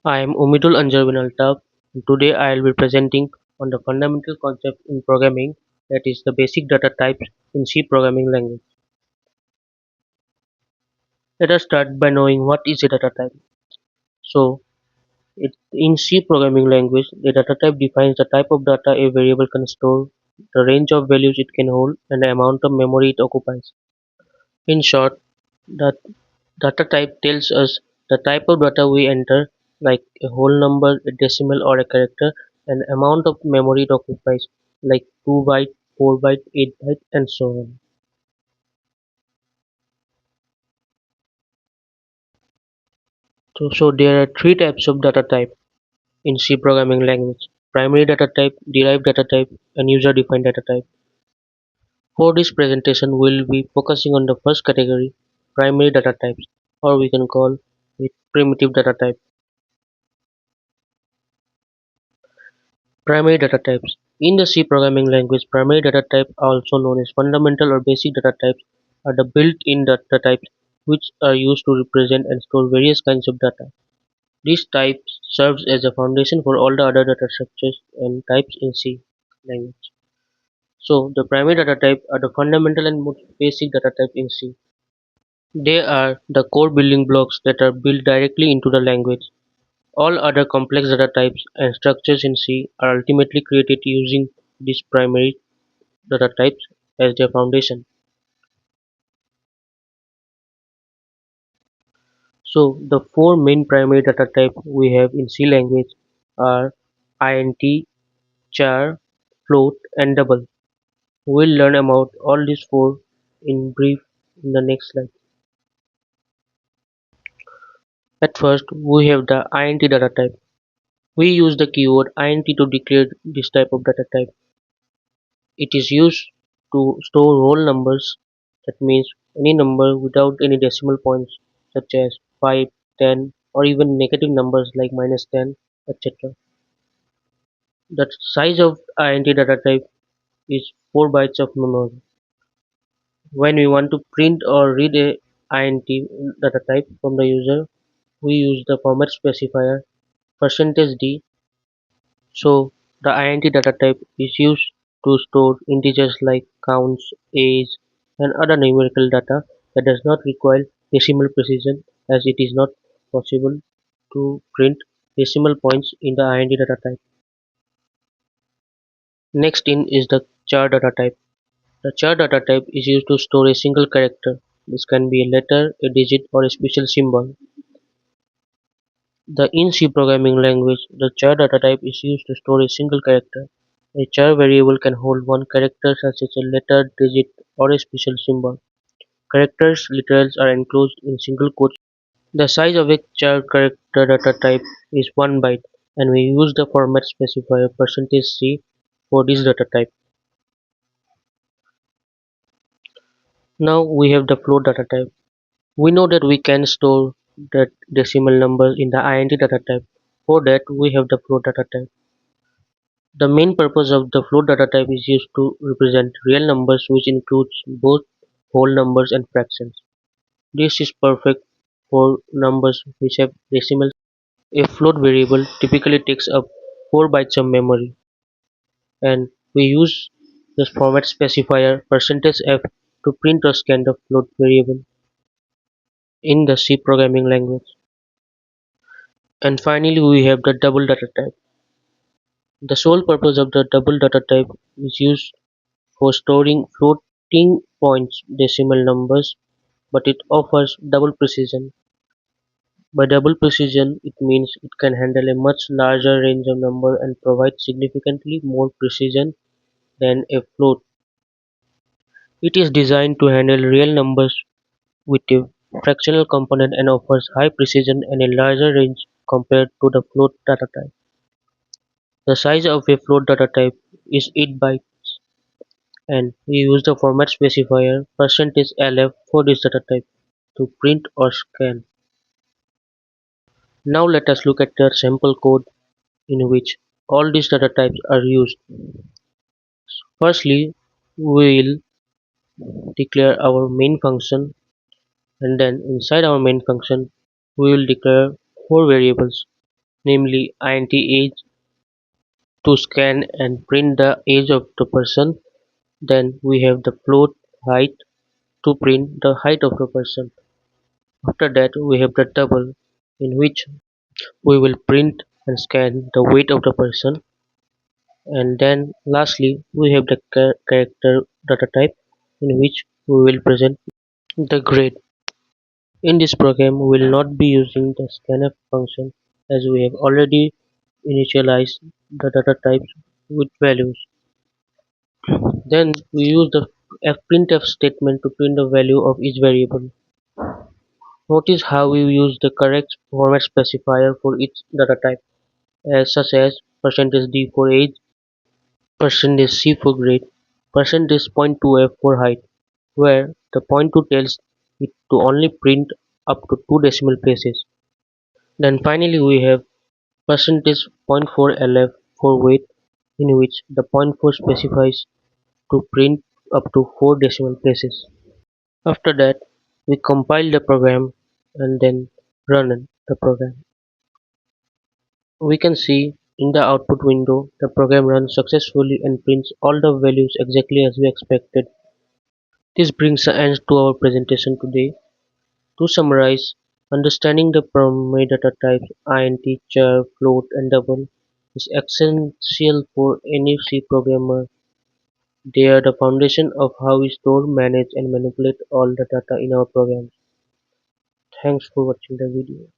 I am Umidul Anjar Altaf, and today I will be presenting on the fundamental concept in programming, that is the basic data types in C programming language. Let us start by knowing what is a data type. So, in C programming language, the data type defines the type of data a variable can store, the range of values it can hold, and the amount of memory it occupies. In short, the data type tells us the type of data we enter, like a whole number, a decimal, or a character, and amount of memory it occupies, like 2 byte, 4 byte, 8 byte, and so on. So there are three types of data type in C programming language: primary data type, derived data type, and user-defined data type. For this presentation, we'll be focusing on the first category, primary data types, or we can call it primitive data type. Primary data types. In the C programming language, primary data types, also known as fundamental or basic data types, are the built-in data types which are used to represent and store various kinds of data. These types serves as a foundation for all the other data structures and types in C language. So the primary data type are the fundamental and most basic data type in C. They are the core building blocks that are built directly into the language. All other complex data types and structures in C are ultimately created using these primary data types as their foundation. So the four main primary data types we have in C language are int, char, float, and double. We'll learn about all these four in brief in the next slide. At first, we have the int data type. We use the keyword int to declare this type of data type. It is used to store whole numbers, that means any number without any decimal points such as 5, 10, or even negative numbers like -10, etc. The size of int data type is 4 bytes of memory. When we want to print or read a int data type from the user, we use the format specifier %d. So the int data type is used to store integers like counts, age, and other numerical data that does not require decimal precision, as it is not possible to print decimal points in the int data type. Next in is the char data type. The char data type is used to store a single character. This can be a letter, a digit, or a special symbol. In C programming language, the char data type is used to store a single character. A char variable can hold one character such as a letter, digit, or a special symbol. Characters literals are enclosed in single quotes. The size of a char character data type is 1 byte, and we use the format specifier %c for this data type. Now we have the float data type. We know that we can store the decimal numbers in the int data type. For that, we have the float data type. The main purpose of the float data type is used to represent real numbers, which includes both whole numbers and fractions. This is perfect for numbers which have decimals. A float variable typically takes up 4 bytes of memory, and we use the format specifier %f to print or scan the float variable in the C programming language. And finally, we have the double data type. The sole purpose of the double data type is used for storing floating points decimal numbers, but it offers double precision. By double precision, it means it can handle a much larger range of numbers and provide significantly more precision than a float. It is designed to handle real numbers with a fractional component and offers high precision and a larger range compared to the float data type. The size of a float data type is 8 bytes, and we use the format specifier %lf for this data type to print or scan. Now let us look at the sample code in which all these data types are used. Firstly, we will declare our main function, and then inside our main function we will declare four variables. namely int age to scan and print the age of the person. Then we have the float height to print the height of the person. After that we have the double, in which we will print and scan the weight of the person. And then lastly we have the character data type, in which we will present the grade. In this program we will not be using the scanf function, as we have already initialized the data types with values. Then we use the printf statement to print the value of each variable. Notice how we use the correct format specifier for each data type, as such as %d for age, %c for grade, %.2f for height, where the point 2 tells it to only print up to 2 decimal places. Then finally we have %.4lf for weight, in which the point 4 specifies to print up to 4 decimal places. After that, we compile the program and then run the program. We can see in the output window the program runs successfully and prints all the values exactly as we expected. This brings an end to our presentation today. To summarize, understanding the primary data types int, char, float, and double is essential for any C programmer. They are the foundation of how we store, manage, and manipulate all the data in our programs. Thanks for watching the video.